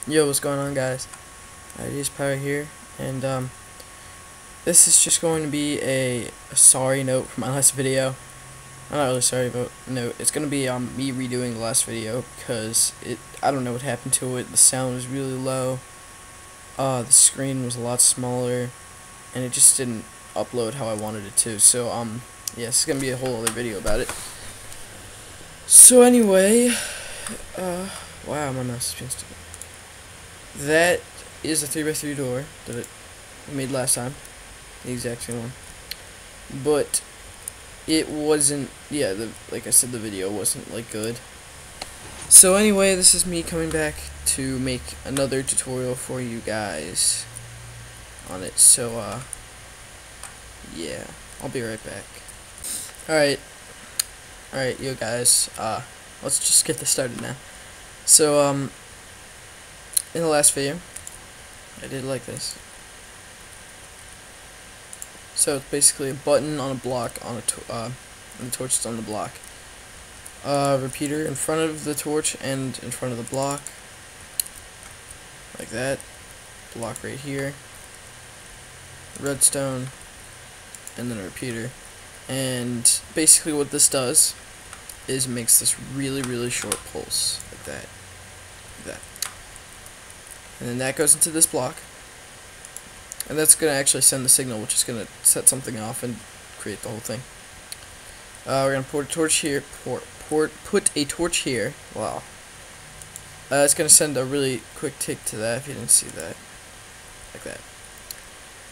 Yo, what's going on, guys? iAdidasPower here, and this is just going to be a sorry note from my last video. I'm not really sorry, but no, it's going to be me redoing the last video because I don't know what happened to it. The sound was really low, the screen was a lot smaller, and it just didn't upload how I wanted it to. So yeah, it's going to be a whole other video about it. So anyway, wow, my mouse is being stupid. That is a 3x3 door that I made last time, the exact same one, but it wasn't, yeah, like I said, the video wasn't like good. So anyway, this is me coming back to make another tutorial for you guys on it. So yeah, I'll be right back. Alright, you guys, let's just get this started now. So in the last video, I did like this. So it's basically a button on a block on and the torch is on the block. Repeater in front of the torch and in front of the block, like that. Block right here. Redstone, and then a repeater. And basically, what this does is makes this really short pulse, like that, like that. And then that goes into this block, and that's going to actually send the signal, which is going to set something off and create the whole thing. We're going to put a torch here, put a torch here. Wow. It's going to send a really quick tick to that, if you didn't see that. Like that.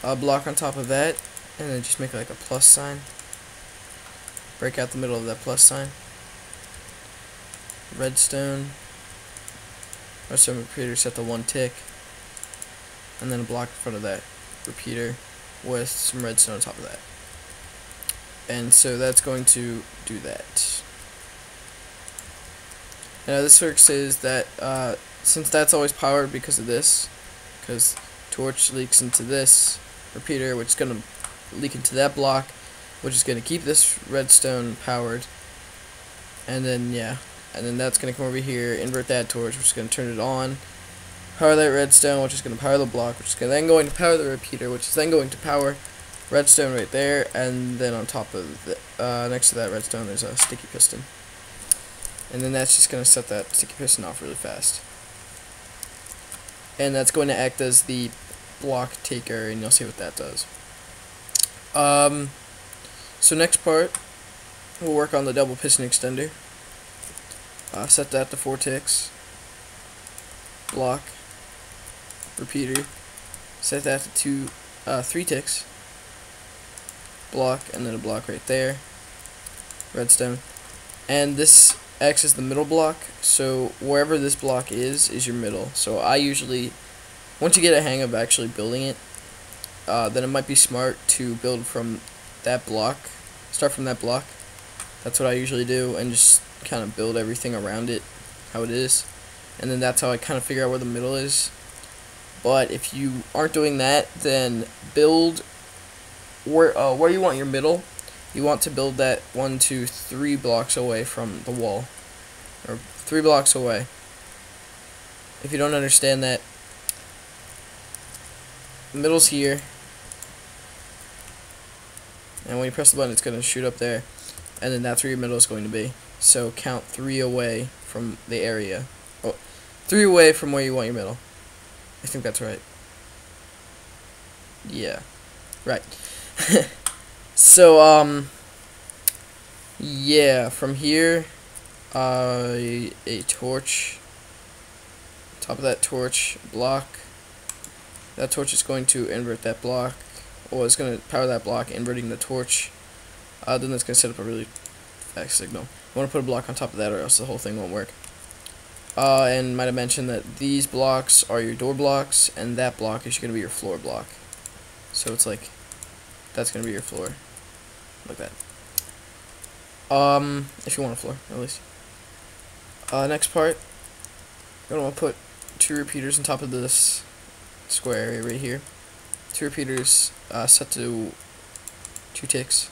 A block on top of that, and then just make like a plus sign. Break out the middle of that plus sign. Redstone. Redstone repeater set to 1 tick, and then a block in front of that repeater with some redstone on top of that. And so that's going to do that. Now this works is that since that's always powered because of this, because torch leaks into this repeater, which is going to leak into that block, which is going to keep this redstone powered, and then yeah. And then that's going to come over here, invert that torch, which is going to turn it on, power that redstone, which is going to power the block, which is then going to power the repeater, which is then going to power redstone right there, and then on top of the, next to that redstone, there's a sticky piston. And then that's just going to set that sticky piston off really fast. And that's going to act as the block taker, and you'll see what that does. So next part, we'll work on the double piston extender. Set that to 4 ticks. Block. Repeater. Set that to 3 ticks. Block, and then a block right there. Redstone. And this acts as the middle block, so wherever this block is your middle. So I usually, once you get a hang of actually building it, then it might be smart to build from that block. Start from that block. That's what I usually do, and just kind of build everything around it how it is, and then that's how I kind of figure out where the middle is. But if you aren't doing that, then build where you want your middle. You want to build that 1, 2, 3 blocks away from the wall, or 3 blocks away. If you don't understand that, the middle's here, and when you press the button, it's going to shoot up there, and then that's where your middle is going to be. So count 3 away from the area. Oh, 3 away from where you want your middle. I think that's right. Yeah. Right. So, yeah, from here, a torch. Top of that torch, block. That torch is going to invert that block. Or it's going to power that block, inverting the torch. Then that's going to set up a really fast signal. I want to put a block on top of that, or else the whole thing won't work. And might have mentioned that these blocks are your door blocks, and that block is going to be your floor block. So it's like, that's going to be your floor, like that. If you want a floor, at least. Next part, you're going to want to put 2 repeaters on top of this square area right here. 2 repeaters set to 2 ticks.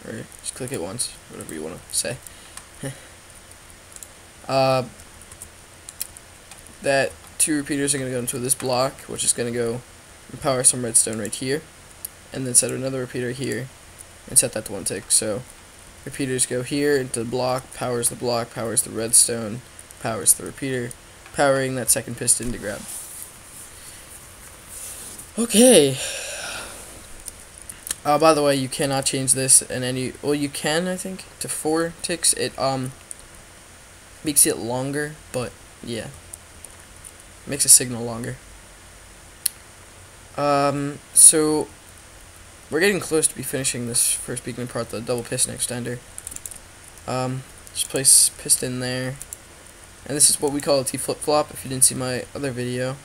Or just click it once, whatever you want to say. that 2 repeaters are going to go into this block, which is going to go and power some redstone right here, and then set another repeater here and set that to 1 tick. So repeaters go here into the block, powers the redstone, powers the repeater, powering that second piston to grab. Okay. By the way, you cannot change this in any, well, you can, I think, to 4 ticks. It makes it longer, but yeah, makes a signal longer. So we're getting close to be finishing this first beacon part, the double piston extender. Just place piston there, and this is what we call a T flip-flop. If you didn't see my other video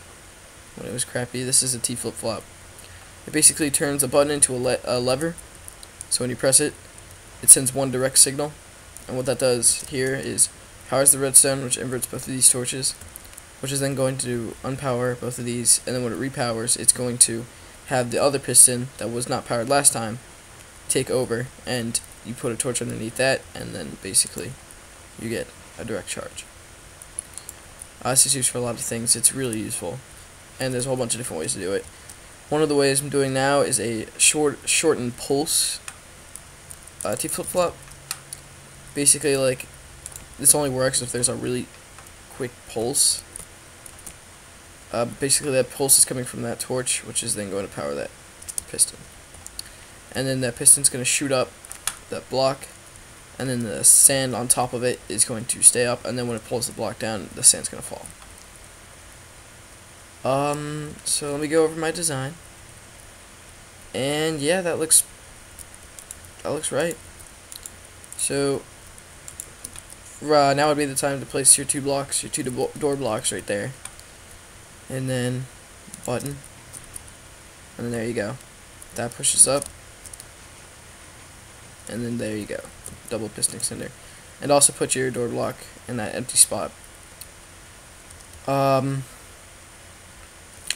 when it was crappy, this is a T flip-flop. It basically turns a button into a lever, so when you press it, it sends one direct signal, and what that does here is powers the redstone, which inverts both of these torches, which is then going to unpower both of these, and then when it repowers, it's going to have the other piston that was not powered last time take over, and you put a torch underneath that, and then basically you get a direct charge. This is used for a lot of things. It's really useful, and there's a whole bunch of different ways to do it. One of the ways I'm doing now is a shortened pulse T flip-flop. Basically, like, this only works if there's a really quick pulse. Basically, that pulse is coming from that torch, which is then going to power that piston. And then that piston's going to shoot up that block, and then the sand on top of it is going to stay up, and then when it pulls the block down, the sand's going to fall. So let me go over my design. And yeah, that looks right. So now would be the time to place your 2 blocks, your 2 door blocks right there. And then button. And then there you go. That pushes up. And then there you go. Double piston extender. And also put your door block in that empty spot.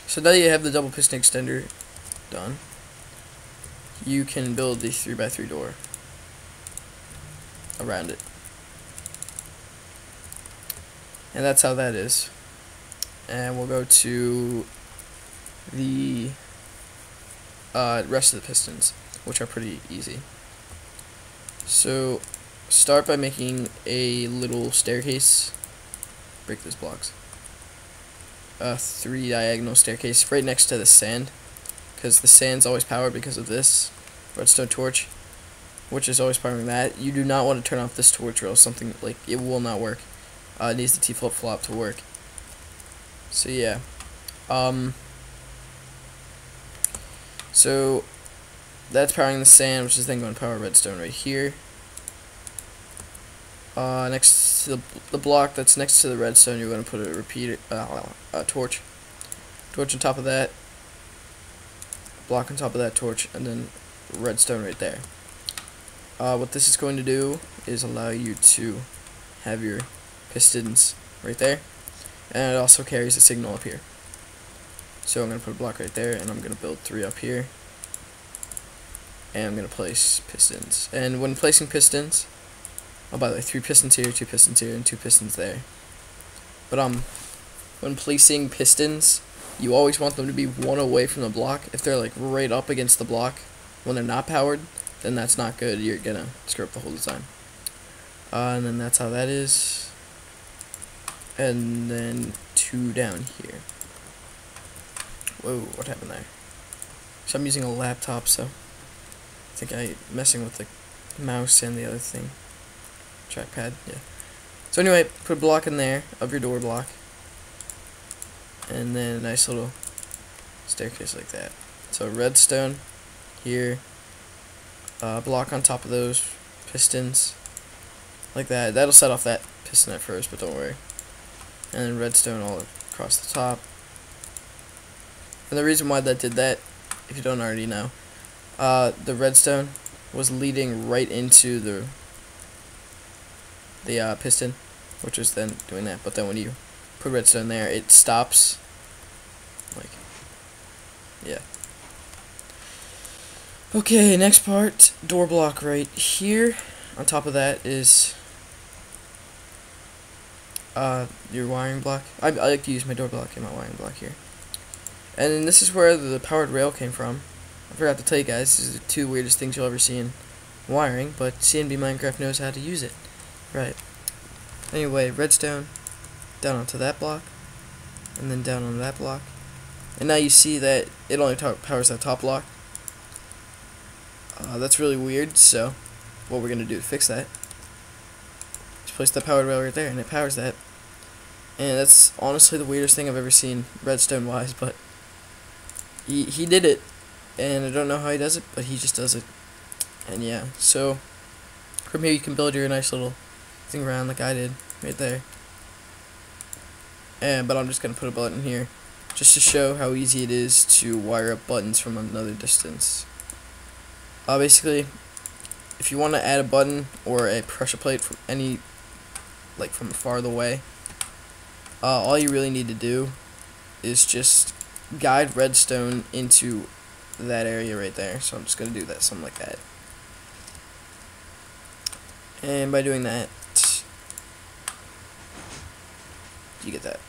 So now you have the double piston extender done, you can build the 3x3 door around it. And that's how that is. And we'll go to the rest of the pistons, which are pretty easy. So start by making a little staircase. Break those blocks. 3 diagonal staircase right next to the sand, because the sand's always powered because of this redstone torch, which is always powering that. You do not want to turn off this torch, or else something, like, it will not work. It needs the T flip-flop to work. So yeah, so that's powering the sand, which is then going to power redstone right here. Next to the block that's next to the redstone, you're going to put a repeater, torch on top of that, block on top of that torch, and then redstone right there. What this is going to do is allow you to have your pistons right there, and it also carries a signal up here. So I'm going to put a block right there, and I'm going to build 3 up here, and I'm going to place pistons. And when placing pistons, oh, by the way, 3 pistons here, 2 pistons here, and 2 pistons there. But when placing pistons, you always want them to be 1 away from the block. If they're like right up against the block when they're not powered, then that's not good. You're gonna screw up the whole design. And then that's how that is. And then 2 down here. Whoa, what happened there? So I'm using a laptop, so I think I'm messing with the mouse and the other thing. Trackpad, yeah. So anyway, put a block in there of your door block, and then a nice little staircase like that. So redstone here, block on top of those pistons like that. That'll set off that piston at first, but don't worry. And then redstone all across the top. And the reason why that did that, if you don't already know, the redstone was leading right into the piston, which was then doing that. But then when you put redstone there, it stops. Like, yeah. Okay, next part, door block right here. On top of that is your wiring block. I like to use my door block in my wiring block here. And then this is where the powered rail came from. I forgot to tell you guys, these are the two weirdest things you'll ever see in wiring, but CNB Minecraft knows how to use it. Right. Anyway, redstone, down onto that block, and then down on that block. And now you see that it only powers that top block. That's really weird, so what we're going to do to fix that is place the powered rail right there, and it powers that. And that's honestly the weirdest thing I've ever seen redstone wise, but he did it, and I don't know how he does it, but he just does it. And yeah, so from here you can build your nice little thing around like I did right there. But I'm just gonna put a button here just to show how easy it is to wire up buttons from another distance. Basically, if you want to add a button or a pressure plate from from farther away, all you really need to do is just guide redstone into that area right there. So I'm just gonna do that, something like that. And by doing that, you get that.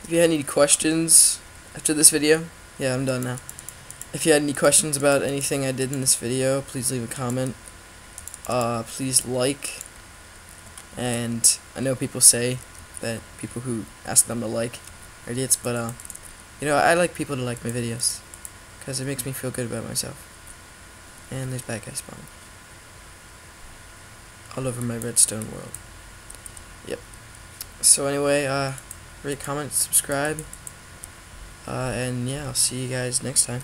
If you had any questions after this video, yeah, I'm done now. If you had any questions about anything I did in this video, please leave a comment. Please like. And I know people say that people who ask them to like are idiots, but you know, I like people to like my videos because it makes me feel good about myself. And there's bad guys spawning all over my redstone world. Yep. So anyway, rate, comment, subscribe, and yeah, I'll see you guys next time.